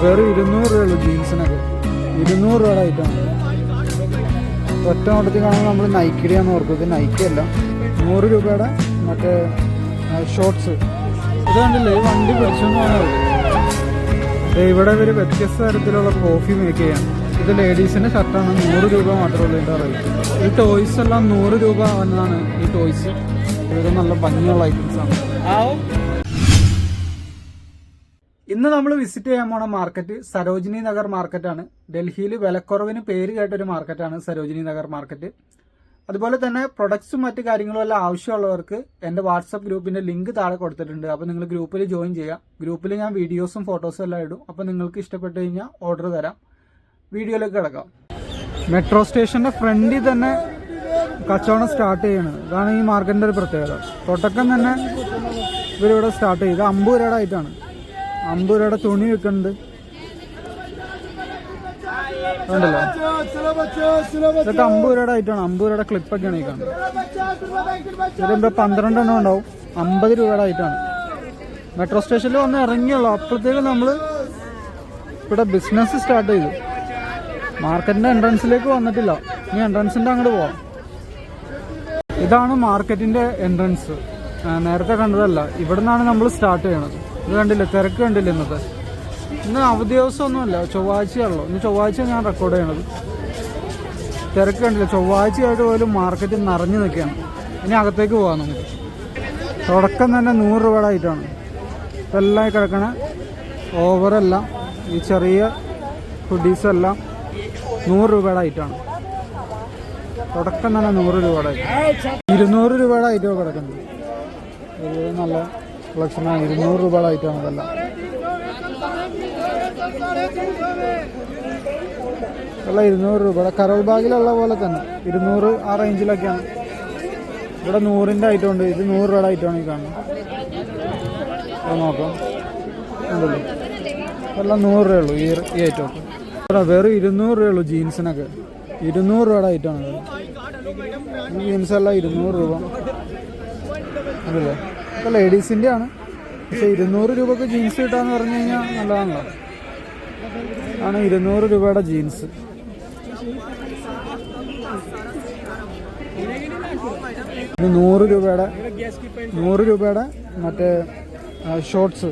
വെറും 200 രൂപയുള്ളൂ ജീൻസിനൊക്കെ. 200 രൂപയുടെ ഐറ്റമാണ്. ഒറ്റ നോട്ടത്തിൽ കാണുമ്പോൾ നമ്മൾ നൈക്കിടെയാണെന്ന് ഓർക്കും. ഇത് നൈക്കി അല്ല. 100 രൂപയുടെ മറ്റേ ഷോർട്സ്. ഇത് കണ്ടില്ലേ, ഈ വണ്ടി പിടിച്ചെന്ന് പറഞ്ഞത്. ഇവിടെ ഇവർ വ്യത്യസ്ത തരത്തിലുള്ള കോഫി മേക്ക് ചെയ്യാണ്. ഇത് ലേഡീസിൻ്റെ ഷർട്ടാണ്. 100 രൂപ മാത്രമേ ഉള്ളൂ ഇതിൻ്റെ റേറ്റ്. ഈ ടോയ്സ് എല്ലാം 100 രൂപ വന്നതാണ്. ഈ ടോയ്സ് ഇത് നല്ല ഭംഗിയുള്ള ഐറ്റംസാണ്. ഇന്ന് നമ്മൾ വിസിറ്റ് ചെയ്യാൻ പോണ മാർക്കറ്റ് സരോജിനി നഗർ മാർക്കറ്റാണ്. ഡൽഹിയിൽ വിലക്കുറവിന് പേര് കേട്ടൊരു മാർക്കറ്റാണ് സരോജിനി നഗർ മാർക്കറ്റ്. അതുപോലെ തന്നെ പ്രൊഡക്ട്സും മറ്റു കാര്യങ്ങളും എല്ലാം ആവശ്യമുള്ളവർക്ക് എൻ്റെ വാട്സപ്പ് ഗ്രൂപ്പിൻ്റെ ലിങ്ക് താഴെ കൊടുത്തിട്ടുണ്ട്. അപ്പോൾ നിങ്ങൾ ഗ്രൂപ്പിൽ ജോയിൻ ചെയ്യുക. ഗ്രൂപ്പിൽ ഞാൻ വീഡിയോസും ഫോട്ടോസും എല്ലാം ഇടും. അപ്പോൾ നിങ്ങൾക്ക് ഇഷ്ടപ്പെട്ട് കഴിഞ്ഞാൽ ഓർഡർ തരാം. വീഡിയോയിലേക്ക് കിടക്കാം. മെട്രോ സ്റ്റേഷൻ്റെ ഫ്രണ്ടിൽ തന്നെ കച്ചവടം സ്റ്റാർട്ട് ചെയ്യണം. ഇതാണ് ഈ മാർക്കറ്റിൻ്റെ ഒരു പ്രത്യേകത. തുടക്കം തന്നെ ഇവരിവിടെ സ്റ്റാർട്ട് ചെയ്ത് 50 രൂപയുടെ ആയിട്ടാണ്. 50 രൂപയുടെ തുണി വെക്കുന്നുണ്ട്. ഉണ്ടല്ലോ, ഇതൊക്കെ 50 രൂപയുടെ ആയിട്ടാണ്. 50 രൂപയുടെ ക്ലിപ്പൊക്കെയാണ് ഈ കാണുന്നത്. ഇതിലിപ്പോൾ 12 എണ്ണം ഉണ്ടാവും. 50 രൂപയുടെ ആയിട്ടാണ്. മെട്രോ സ്റ്റേഷനിൽ വന്ന് ഇറങ്ങിയുള്ളൂ. അപ്പോഴത്തേക്കും നമ്മൾ ഇവിടെ ബിസിനസ് സ്റ്റാർട്ട് ചെയ്തു. മാർക്കറ്റിൻ്റെ എൻട്രൻസിലേക്ക് വന്നിട്ടില്ല. ഇനി എൻട്രൻസിൻ്റെ അങ്ങോട്ട് പോവാം. ഇതാണ് മാർക്കറ്റിൻ്റെ എൻട്രൻസ്. നേരത്തെ കണ്ടതല്ല. ഇവിടെ നിന്നാണ് നമ്മൾ സ്റ്റാർട്ട് ചെയ്യണത്. ഇത് കണ്ടില്ലേ, തിരക്ക് കണ്ടില്ല. ഇന്ന് അവധി ദിവസമൊന്നുമല്ല, ചൊവ്വാഴ്ചയാണല്ലോ. ഇന്ന് ചൊവ്വാഴ്ച ഞാൻ റെക്കോർഡ് ചെയ്യണത്. തിരക്ക് കണ്ടില്ല. ചൊവ്വാഴ്ചയായിട്ട് പോലും മാർക്കറ്റ് നിറഞ്ഞു നിൽക്കുകയാണ്. ഇനി അകത്തേക്ക് പോകാം നമുക്ക്. തുടക്കം തന്നെ 100 രൂപയുടെ ആയിട്ടാണ്. ഇതെല്ലാം ഈ കിടക്കണ ഓവറെല്ലാം, ഈ ചെറിയ ഹുഡീസെല്ലാം 100 രൂപയുടെ ആയിട്ടാണ്. തുടക്കം തന്നെ 100 രൂപയുടെ ആയിട്ട്. 200 രൂപയുടെ ഐറ്റം കിടക്കുന്നത്. ഇത് നല്ല കളക്ഷനാണ്. 200 രൂപയുടെ ഐറ്റമാണ് ഇതെല്ലാം. ഉള്ള 200 രൂപയുടെ കരോൾ ബാഗിലുള്ള പോലെ തന്നെ 200 ആ റേഞ്ചിലൊക്കെയാണ്. ഇവിടെ 100ൻ്റെ ഐറ്റം ഉണ്ട്. ഇത് 100 രൂപയുടെ ഐറ്റമാണ് ഈ കാണുന്നത്. അത് നോക്കാം. ഉണ്ടല്ലോ, എല്ലാം 100 രൂപയുള്ളൂ ഈ ഐറ്റം ഒക്കെ. ഇവിടെ വെറും 200 രൂപയുള്ളൂ ജീൻസിനൊക്കെ. 200 രൂപയുടെ ഐറ്റമാണ് ഇത്. ഈ ജീൻസെല്ലാം 200 രൂപ. അതല്ലേ, ഇപ്പോൾ ലേഡീസിൻ്റെ ആണ്. പക്ഷേ 200 രൂപക്ക് ജീൻസ് കിട്ടാന്ന് പറഞ്ഞു കഴിഞ്ഞാൽ നല്ലതാണല്ലോ. ആണ് 200 രൂപയുടെ ജീൻസ്. ഇത് 100 രൂപയുടെ മറ്റേ ഷോർട്സ്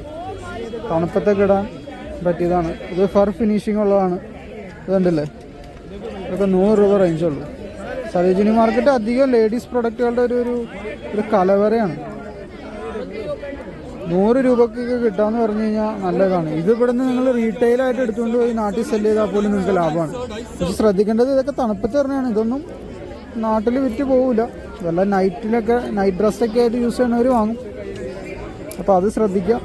തണുപ്പത്തൊക്കെ ഇടാൻ പറ്റിയതാണ്. ഇത് ഫർ ഫിനിഷിംഗ് ഉള്ളതാണ്. ഇതുണ്ടല്ലേ, ഇതൊക്കെ 100 രൂപ റേഞ്ചുള്ളൂ. സരോജിനി മാർക്കറ്റ് അധികം ലേഡീസ് പ്രൊഡക്റ്റുകളുടെ ഒരു കലവറയാണ്. 100 രൂപക്കൊക്കെ കിട്ടാമെന്ന് പറഞ്ഞു കഴിഞ്ഞാൽ നല്ലതാണ്. ഇത് ഇവിടെ നിന്ന് നിങ്ങൾ റീറ്റെയിലായിട്ട് എടുത്തുകൊണ്ട് പോയി നാട്ടിൽ സെല് ചെയ്താൽ പോലും നിങ്ങൾക്ക് ലാഭമാണ്. പക്ഷെ ശ്രദ്ധിക്കേണ്ടത് ഇതൊക്കെ തണുപ്പത്ത് തന്നെയാണ്. ഇതൊന്നും നാട്ടിൽ വിറ്റ് പോകില്ല. ഇതെല്ലാം നൈറ്റിലൊക്കെ നൈറ്റ് ഡ്രസ്സൊക്കെ ആയിട്ട് യൂസ് ചെയ്യുന്നവർ വാങ്ങും. അപ്പോൾ അത് ശ്രദ്ധിക്കുക.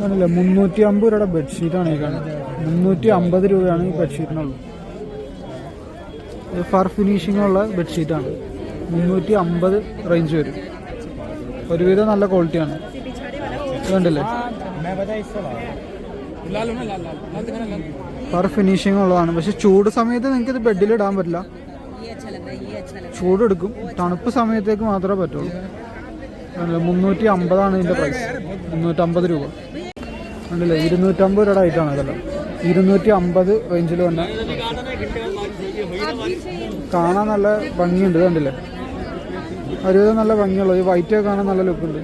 ആണല്ലേ, 350 രൂപയുടെ ബെഡ്ഷീറ്റാണ് ഈ കാണുന്നത്. 350 രൂപയാണ് ഈ ബെഡ്ഷീറ്റിനുള്ളത്. ഇത് ഫർ ഫിനിഷിങ്ങുള്ള ബെഡ്ഷീറ്റാണ്. 350 റേഞ്ച് വരും. ഒരുവിധം നല്ല ക്വാളിറ്റിയാണ്. കണ്ടില്ലേ, ഫർ ഫിനിഷിംഗ് ഉള്ളതാണ്. പക്ഷെ ചൂട് സമയത്ത് നിങ്ങൾക്ക് ഇത് ബെഡിൽ ഇടാൻ പറ്റില്ല. ചൂടെടുക്കും. തണുപ്പ് സമയത്തേക്ക് മാത്രമേ പറ്റുള്ളൂ. 350 ഇതിൻ്റെ പ്രൈസ്. 350 രൂപ. കണ്ടില്ലേ, 250 രൂപയുടെ ആയിട്ടാണ് ഇതെല്ലാം. 250 റേഞ്ചിൽ തന്നെ കാണാൻ നല്ല ഭംഗിയുണ്ട്. കണ്ടില്ലേ, ഒരുവിധം നല്ല ഭംഗിയുള്ളത്. ഈ വൈറ്റ് കാണാൻ നല്ല ലുക്കുണ്ട്.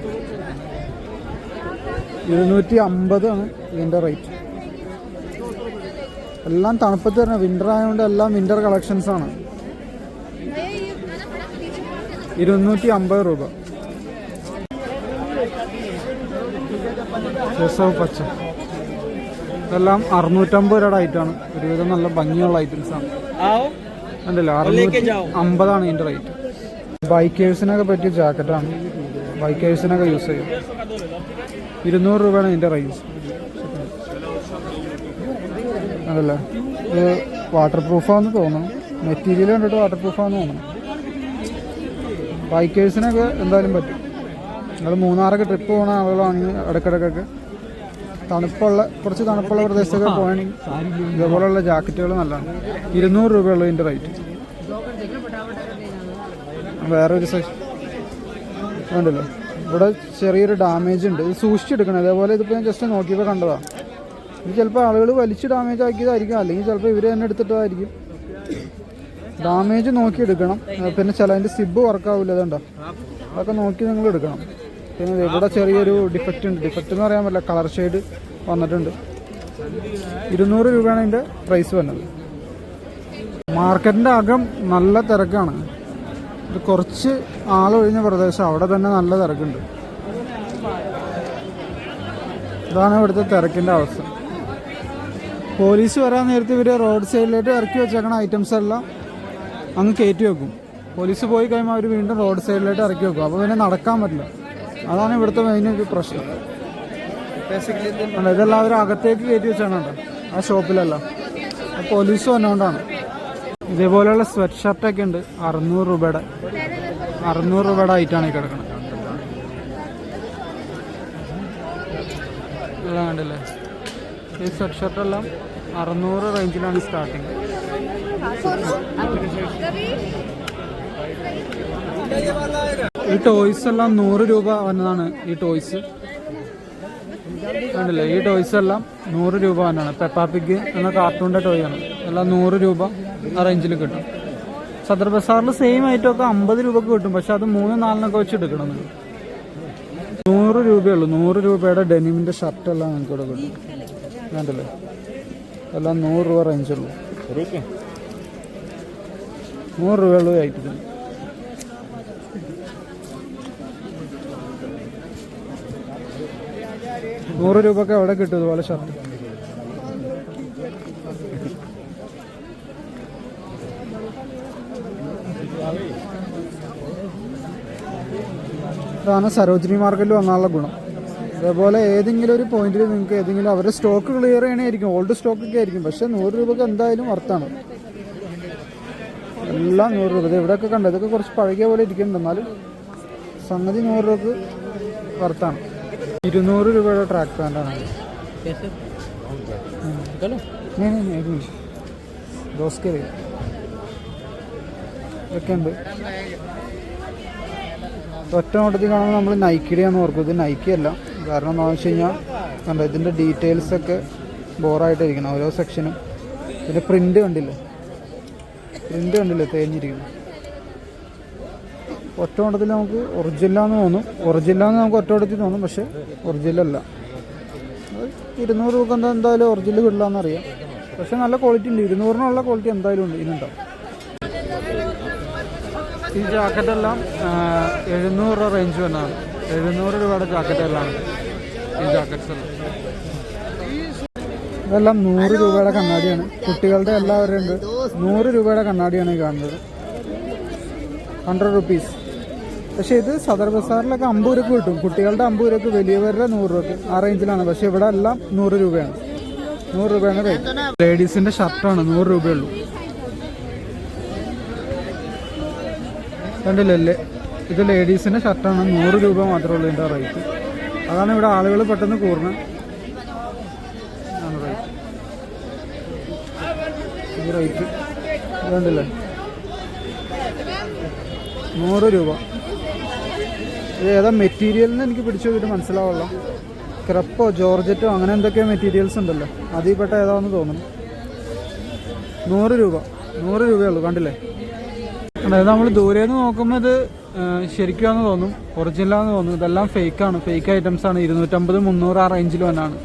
250 ആണ് ഇതിൻ്റെ റേറ്റ്. എല്ലാം തണുപ്പത്ത് തന്നെ. വിൻ്റർ ആയതുകൊണ്ട് എല്ലാം വിൻ്റർ കളക്ഷൻസാണ്. 250 രൂപ. പച്ച ഇതെല്ലാം 650 രൂപയുടെ ഐറ്റമാണ്. ഒരുവിധം നല്ല ഭംഗിയുള്ള ഐറ്റംസാണ്. ഉണ്ടല്ലോ, 650 ഇതിൻ്റെ റേറ്റ്. ബൈക്കേഴ്സിനൊക്കെ പറ്റിയ ജാക്കറ്റാണ്. ബൈക്കേഴ്സിനൊക്കെ യൂസ് ചെയ്യും. 200 രൂപയാണ് ഇതിൻ്റെ റേഞ്ച്. അതല്ലേ, ഇത് വാട്ടർ പ്രൂഫാണെന്ന് തോന്നുന്നു. മെറ്റീരിയൽ കണ്ടിട്ട് വാട്ടർ പ്രൂഫാണെന്ന് തോന്നുന്നു. ബൈക്കേഴ്സിനൊക്കെ എന്തായാലും പറ്റും. നിങ്ങൾ മൂന്നാറൊക്കെ ട്രിപ്പ് പോകുന്ന ആളുകളാണെങ്കിൽ ഇടയ്ക്കിടയ്ക്കൊക്കെ കുറച്ച് തണുപ്പുള്ള പ്രദേശത്തൊക്കെ പോകണമെങ്കിൽ ഇതേപോലെയുള്ള ജാക്കറ്റുകൾ നല്ലതാണ്. 200 രൂപയുള്ളൂ ഇതിൻ്റെ റേറ്റ്. വേറൊരു സെക്ഷൻ ഉണ്ടല്ലോ, ഇവിടെ ചെറിയൊരു ഡാമേജ് ഉണ്ട്. ഇത് സൂക്ഷിച്ചെടുക്കണം. അതേപോലെ ഇതിപ്പോൾ ഞാൻ ജസ്റ്റ് നോക്കിയപ്പോൾ കണ്ടതാണ്. ഇത് ചിലപ്പോൾ ആളുകൾ വലിച്ച് ഡാമേജ് ആക്കിയതായിരിക്കും, അല്ലെങ്കിൽ ചിലപ്പോൾ ഇവർ തന്നെ എടുത്തിട്ടതായിരിക്കും. ഡാമേജ് നോക്കിയെടുക്കണം. പിന്നെ ചില അതിൻ്റെ സിബ് വർക്കാവില്ല, അതുണ്ടോ, അതൊക്കെ നോക്കി നിങ്ങൾ എടുക്കണം. പിന്നെ ഇവിടെ ചെറിയൊരു ഡിഫക്റ്റ് ഉണ്ട്. ഡിഫക്റ്റ് എന്ന് പറയാൻ പറ്റില്ല, കളർ ഷെയ്ഡ് വന്നിട്ടുണ്ട്. 200 രൂപയാണ് ഇതിൻ്റെ പ്രൈസ് വന്നത്. മാർക്കറ്റിൻ്റെ അകം നല്ല തിരക്കാണ്. ഇത് കുറച്ച് ആളൊഴിഞ്ഞ പ്രദേശം, അവിടെ തന്നെ നല്ല തിരക്കുണ്ട്. ഇതാണ് ഇവിടുത്തെ തിരക്കിൻ്റെ അവസ്ഥ. പോലീസ് വരാൻ നേരത്തെ ഇവർ റോഡ് സൈഡിലായിട്ട് ഇറക്കി വെച്ചേക്കണ ഐറ്റംസ് എല്ലാം അങ്ങ് കയറ്റി വെക്കും. പോലീസ് പോയി കഴിയുമ്പോൾ അവർ വീണ്ടും റോഡ് സൈഡിലായിട്ട് ഇറക്കി വെക്കും. അപ്പോൾ പിന്നെ നടക്കാൻ പറ്റില്ല. അതാണ് ഇവിടുത്തെ മെയിൻ ഒരു പ്രശ്നം. ഇതെല്ലാം അവർ അകത്തേക്ക് കയറ്റി വെച്ചാണ് ആ ഷോപ്പിലല്ല. പോലീസ് വന്നുകൊണ്ടാണ്. ഇതേപോലെയുള്ള സ്വെറ്റ് ഷർട്ടൊക്കെ ഉണ്ട് 600 രൂപയുടെ. 600 രൂപയുടെ ഐറ്റാണ് ഈ കിടക്കുന്നത്. എല്ലാം കണ്ടില്ലേ? ഈ സ്വെറ്റ് ഷർട്ടെല്ലാം 600 റേഞ്ചിലാണ് സ്റ്റാർട്ടിങ്. ഈ ടോയ്സ് എല്ലാം 100 രൂപ വന്നതാണ്. ഈ ടോയ്സ് കണ്ടില്ലേ? ഈ ടോയ്സ് എല്ലാം 100 രൂപ വന്നാണ്. പെപ്പാ പിഗ് എന്ന കാർട്ടൂണിൻ്റെ ടോയ് ആണ്. എല്ലാം 100 രൂപ ആ റേഞ്ചിൽ കിട്ടും. സദർ ബസാറിൽ സെയിം ഐറ്റമൊക്കെ 50 രൂപക്ക് കിട്ടും. പക്ഷെ അത് 3-4 വെച്ച് എടുക്കണം. 100 രൂപയുള്ളൂ. 100 രൂപയുടെ ഡെനിമിൻ്റെ ഷർട്ടെല്ലാം നമുക്ക് ഇവിടെ കിട്ടും. കണ്ടില്ലേ? എല്ലാം 100 രൂപ റേഞ്ചുള്ളൂ. 100 രൂപയുള്ളൂ ഐറ്റത്തിന്. ₹100 രൂപക്ക് എവിടെ കിട്ടും ഇതുപോലെ ഷർട്ട്? ഇതാണ് സരോജിനി മാർക്കറ്റിൽ വന്നാലുള്ള ഗുണം. അതേപോലെ ഏതെങ്കിലും ഒരു പോയിന്റിൽ നിങ്ങൾക്ക് ഏതെങ്കിലും അവരുടെ സ്റ്റോക്ക് ക്ലിയർ ചെയ്യണമായിരിക്കും. ഓൾഡ് സ്റ്റോക്കൊക്കെ ആയിരിക്കും. പക്ഷെ 100 രൂപക്ക് എന്തായാലും വർത്താണ്. എല്ലാം 100 രൂപ. ഇവിടെയൊക്കെ കണ്ടത് ഇതൊക്കെ കുറച്ച് പഴകിയ പോലെ ഇരിക്കുന്നുണ്ട്. എന്നാലും സംഗതി 100 രൂപക്ക് വർത്താണ്. 200 രൂപയുടെ ട്രാക്ക് പാൻ്റാണ്. ദോസ്കറി ഇതൊക്കെ ഉണ്ട്. ഒറ്റ നോട്ടത്തിൽ കാണുമ്പോൾ നമ്മൾ നൈക്കിയുടെയാണെന്ന് ഓർക്കും. ഇത് നൈക്കി അല്ല. കാരണം എന്താണെന്ന് വെച്ച് കഴിഞ്ഞാൽ കണ്ടോ, ഇതിൻ്റെ ഡീറ്റെയിൽസൊക്കെ ബോറായിട്ടിരിക്കണം ഓരോ സെക്ഷനും. പിന്നെ പ്രിൻ്റ് കണ്ടില്ലേ? തേഞ്ഞിരിക്കുന്നു. ഒറ്റ നോട്ടത്തിൽ നമുക്ക് ഒറിജിനലാന്ന് തോന്നും. നമുക്ക് ഒറ്റ നോട്ടത്തിൽ തോന്നും, പക്ഷെ ഒറിജിനലല്ല. 200 രൂപ എന്തായാലും ഒറിജിനൽ കിട്ടില്ല എന്നറിയാം. പക്ഷെ നല്ല ക്വാളിറ്റി ഉണ്ട്. 200-നുള്ള ക്വാളിറ്റി എന്തായാലും ഉണ്ട് ഇതിനുണ്ടാവും. ഈ ജാക്കറ്റെല്ലാം 700 രൂപ റേഞ്ച് വന്നാണ്. 700 രൂപയുടെ ജാക്കറ്റെല്ലാം ഈ ജാക്കറ്റ്സ് എല്ലാം. ഇതെല്ലാം 100 രൂപയുടെ കണ്ണാടിയാണ്. കുട്ടികളുടെ എല്ലാവരും ഉണ്ട്. 100 രൂപയുടെ കണ്ണാടിയാണ് ഈ കാണുന്നത്. 100 റുപ്പീസ്. പക്ഷേ ഇത് സദർ ബസാറിലൊക്കെ 50 രൂപ കിട്ടും. കുട്ടികളുടെ 50 രൂപക്ക്, വലിയവരുടെ 100 രൂപക്ക് ആ റേഞ്ചിലാണ്. പക്ഷെ ഇവിടെ എല്ലാം 100 രൂപയാണ്. 100 രൂപയാണ് റേറ്റ്. ലേഡീസിൻ്റെ ഷർട്ടാണ് 100 രൂപയുള്ളൂ. കണ്ടില്ലേ? ഇത് ലേഡീസിൻ്റെ ഷർട്ടാണ്. 100 രൂപ മാത്രമേ ഉള്ളൂ ഇതിൻ്റെ റേറ്റ്. അതാണ് ഇവിടെ ആളുകൾ പെട്ടെന്ന് കൂടുന്നത്. ഈ റേറ്റ് കണ്ടില്ലേ? 100 രൂപ. ഇത് ഏതാ മെറ്റീരിയലിന് എനിക്ക് പിടിച്ചു നോക്കിയിട്ട് മനസ്സിലാവുള്ളൂ. ക്രെപ്പോ ജോർജറ്റോ അങ്ങനെ എന്തൊക്കെയോ മെറ്റീരിയൽസ് ഉണ്ടല്ലോ, അതിൽ പെട്ട ഏതാണെന്ന് തോന്നുന്നു. 100 രൂപ. 100 രൂപയുള്ളൂ. കണ്ടില്ലേ? അതായത് നമ്മൾ ദൂരെ നിന്ന് നോക്കുമ്പോൾ ഇത് ശരിക്കുമാണെന്ന് തോന്നും, ഒറിജിനലാന്ന് തോന്നും. ഇതെല്ലാം ഫേക്കാണ്. ഫേക്ക് ഐറ്റംസാണ്. 250-300 ആ റേഞ്ചിൽ വന്നാണ്.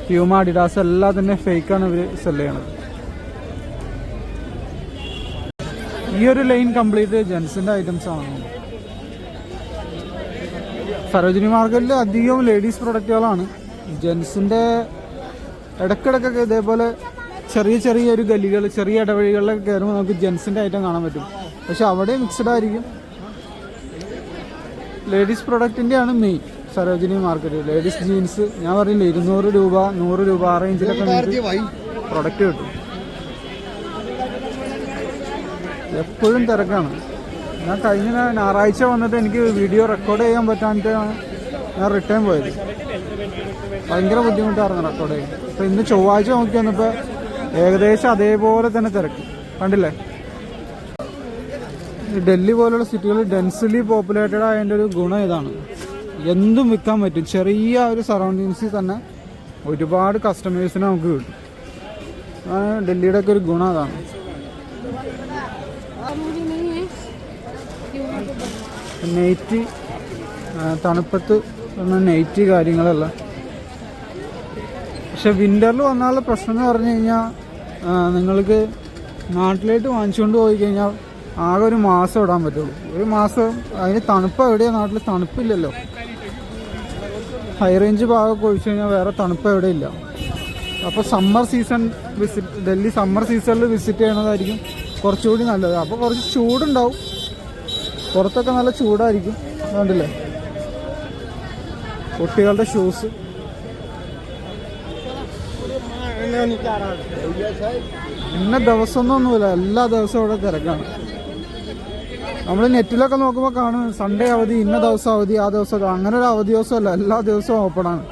പ്യൂമ, അഡിഡാസ് എല്ലാം തന്നെ ഫേക്കാണ് ഇവർ സെല് ചെയ്യണത്. ഈ ഒരു ലൈൻ കംപ്ലീറ്റ് ജെൻസിൻ്റെ ഐറ്റംസ് ആണ്. സരോജിനി മാർക്കറ്റിൽ അധികവും ലേഡീസ് പ്രൊഡക്റ്റുകളാണ്. ജെൻസിൻ്റെ ഇടയ്ക്കിടയ്ക്കൊക്കെ ഇതേപോലെ ചെറിയൊരു ഗലികൾ, ചെറിയ ഇടവഴികളിലൊക്കെ കയറുമ്പോൾ നമുക്ക് ജെൻസിൻ്റെ ഐറ്റം കാണാൻ പറ്റും. പക്ഷെ അവിടെ മിക്സഡ് ആയിരിക്കും. ലേഡീസ് പ്രൊഡക്റ്റിൻ്റെയാണ് main Sarojini market. Ladies jeans ഞാൻ പറയില്ല, 200 രൂപ 100 രൂപ ആ റേഞ്ചിലൊക്കെ നമുക്ക് പ്രൊഡക്റ്റ് കിട്ടും. എപ്പോഴും തിരക്കാണ്. ഞാൻ കഴിഞ്ഞ ഞായറാഴ്ച വന്നിട്ട് എനിക്ക് വീഡിയോ റെക്കോർഡ് ചെയ്യാൻ പറ്റാഞ്ഞിട്ടാണ് ഞാൻ റിട്ടേൺ പോയത്. ഭയങ്കര ബുദ്ധിമുട്ടായിരുന്നു റെക്കോർഡ് ചെയ്യാൻ. അപ്പോൾ ഇന്ന് ചൊവ്വാഴ്ച നോക്കി വന്നപ്പോൾ ഏകദേശം അതേപോലെ തന്നെ തിരക്ക്. കണ്ടില്ലേ? ഡൽഹി പോലുള്ള സിറ്റികൾ ഡെൻസിലി പോപ്പുലേറ്റഡ് ആയതിൻ്റെ ഒരു ഗുണം ഇതാണ്. എന്തും വിൽക്കാൻ പറ്റും. ചെറിയ ഒരു സറൗണ്ടിങ്സിൽ തന്നെ ഒരുപാട് കസ്റ്റമേഴ്സിനെ നമുക്ക് കിട്ടും. ഡൽഹിയുടെ ഒക്കെ ഒരു ഗുണം അതാണ്. നെയ്റ്റി തണുപ്പത്ത് നെയ്റ്റി കാര്യങ്ങളെല്ലാം. പക്ഷെ വിൻ്ററിൽ വന്നാലുള്ള പ്രശ്നം എന്ന് പറഞ്ഞു കഴിഞ്ഞാൽ നിങ്ങൾക്ക് നാട്ടിലേക്ക് വാങ്ങിച്ചുകൊണ്ട് പോയി കഴിഞ്ഞാൽ ആകെ ഒരു മാസം ഇടാൻ പറ്റുള്ളൂ. ഒരു മാസം അതിന് തണുപ്പ് എവിടെയാണ്? നാട്ടിൽ തണുപ്പില്ലല്ലോ. ഹൈ റേഞ്ച് ഭാഗമൊക്കെ ഒഴിച്ചു കഴിഞ്ഞാൽ വേറെ തണുപ്പ് എവിടെയില്ല. അപ്പോൾ സമ്മർ സീസൺ ഡൽഹി സമ്മർ സീസണിൽ വിസിറ്റ് ചെയ്യണതായിരിക്കും കുറച്ചുകൂടി നല്ലത്. അപ്പോൾ കുറച്ച് ചൂടുണ്ടാവും, പുറത്തൊക്കെ നല്ല ചൂടായിരിക്കും. അതുകൊണ്ടല്ലേ കുട്ടികളുടെ ഷൂസ് ഇന്ന ദിവസമൊന്നുമില്ല, എല്ലാ ദിവസവും ഇവിടെ തിരക്കാണ്. നമ്മൾ നെറ്റിലൊക്കെ നോക്കുമ്പോൾ കാണും സൺഡേ അവധി, ഇന്ന ദിവസം അവധി, ആ ദിവസം. അങ്ങനെ ഒരു അവധി ദിവസമല്ല, എല്ലാ ദിവസവും ഓപ്പണാണ്.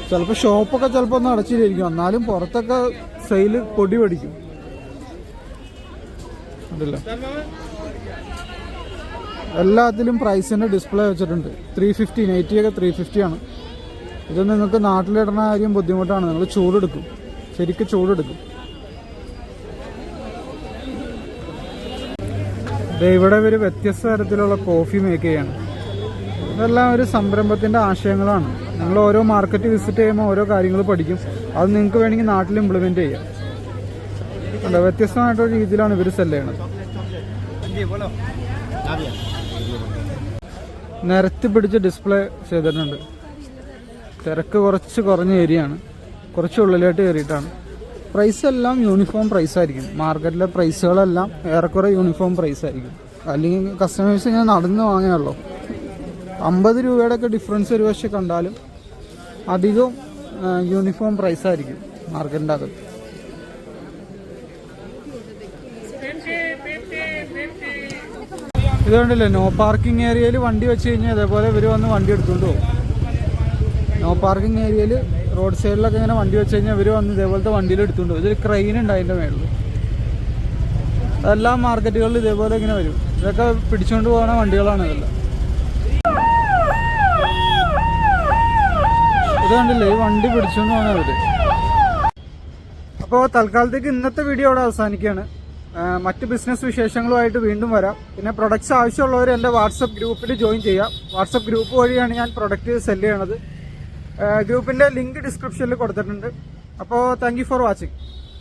ചിലപ്പോൾ ഷോപ്പൊക്കെ ചിലപ്പോൾ ഒന്ന് അടച്ചിരിക്കും, എന്നാലും പുറത്തൊക്കെ സെയിൽ പൊടി പിടിക്കും. അതല്ല എല്ലാത്തിലും പ്രൈസിൻ്റെ ഡിസ്പ്ലേ വെച്ചിട്ടുണ്ട്. 350 നൈറ്റിയൊക്കെ 350 ആണ്. ഇത് നിങ്ങൾക്ക് നാട്ടിലിടുന്ന കാര്യം ബുദ്ധിമുട്ടാണ്. നിങ്ങൾ ചൂടെടുക്കും, ശരിക്കും ചൂടെടുക്കും. ഇവിടെ ഒരു വ്യത്യസ്ത തരത്തിലുള്ള കോഫി മേക്ക് ചെയ്യാണ്. ഇതെല്ലാം ഒരു സംരംഭത്തിൻ്റെ ആശയങ്ങളാണ്. നിങ്ങൾ ഓരോ മാർക്കറ്റ് വിസിറ്റ് ചെയ്യുമ്പോൾ ഓരോ കാര്യങ്ങൾ പഠിക്കും. അത് നിങ്ങൾക്ക് വേണമെങ്കിൽ നാട്ടിൽ ഇംപ്ലിമെൻറ്റ് ചെയ്യാം. അല്ല, വ്യത്യസ്തമായിട്ടൊരു രീതിയിലാണ് ഇവർ സെല് ചെയ്യണത്. നിരത്തി പിടിച്ച് ഡിസ്പ്ലേ ചെയ്തിട്ടുണ്ട്. തിരക്ക് കുറച്ച് കുറഞ്ഞ ഏരിയയാണ്, കുറച്ച് ഉള്ളിലോട്ട് കയറിയിട്ടാണ്. പ്രൈസ് എല്ലാം യൂണിഫോം പ്രൈസ് ആയിരിക്കും. മാർക്കറ്റിലെ പ്രൈസുകളെല്ലാം ഏറെക്കുറെ യൂണിഫോം പ്രൈസ് ആയിരിക്കും. അല്ലെങ്കിൽ കസ്റ്റമേഴ്സ് ഇങ്ങനെ നടന്ന് വാങ്ങുകയുള്ളൂ. 50 രൂപയുടെ ഒക്കെ ഡിഫറൻസ് ഒരു പക്ഷേ കണ്ടാലും അധികം യൂണിഫോം പ്രൈസ് ആയിരിക്കും മാർക്കറ്റിൻ്റെ അകത്ത്. ഇതുകൊണ്ടല്ലേ നോ പാർക്കിംഗ് ഏരിയയിൽ വണ്ടി വെച്ച് കഴിഞ്ഞാൽ അതേപോലെ ഇവർ വന്ന് വണ്ടി എടുത്തുകൊണ്ട് പോകും. നോ പാർക്കിംഗ് ഏരിയയിൽ റോഡ് സൈഡിലൊക്കെ ഇങ്ങനെ വണ്ടി വെച്ച് കഴിഞ്ഞാൽ ഇവർ വന്ന് ഇതേപോലത്തെ വണ്ടിയിൽ എടുത്തുകൊണ്ട് പോകും. ഇതൊരു ക്രെയിൻ ഉണ്ട് അതിൻ്റെ മേളിൽ. എല്ലാ മാർക്കറ്റുകളിലും ഇതേപോലെ ഇങ്ങനെ വരും. ഇതൊക്കെ പിടിച്ചുകൊണ്ട് പോകുന്ന വണ്ടികളാണ് ഇതെല്ലാം. ഇത് കണ്ടില്ലേ, ഈ വണ്ടി പിടിച്ചുകൊണ്ട് പോകുന്ന ഇവര്. അപ്പോൾ തൽക്കാലത്തേക്ക് ഇന്നത്തെ വീഡിയോ അവിടെ അവസാനിക്കുകയാണ്. മറ്റ് ബിസിനസ് വിശേഷങ്ങളുമായിട്ട് വീണ്ടും വരാം. പിന്നെ പ്രൊഡക്ട്സ് ആവശ്യമുള്ളവർ എൻ്റെ വാട്സപ്പ് ഗ്രൂപ്പിൽ ജോയിൻ ചെയ്യാം. വാട്സപ്പ് ഗ്രൂപ്പ് വഴിയാണ് ഞാൻ പ്രൊഡക്റ്റ് സെല് ചെയ്യണത്. ഗ്രൂപ്പിൻ്റെ ലിങ്ക് ഡിസ്ക്രിപ്ഷനിൽ കൊടുത്തിട്ടുണ്ട്. അപ്പോൾ താങ്ക് യു ഫോർ വാച്ചിങ്.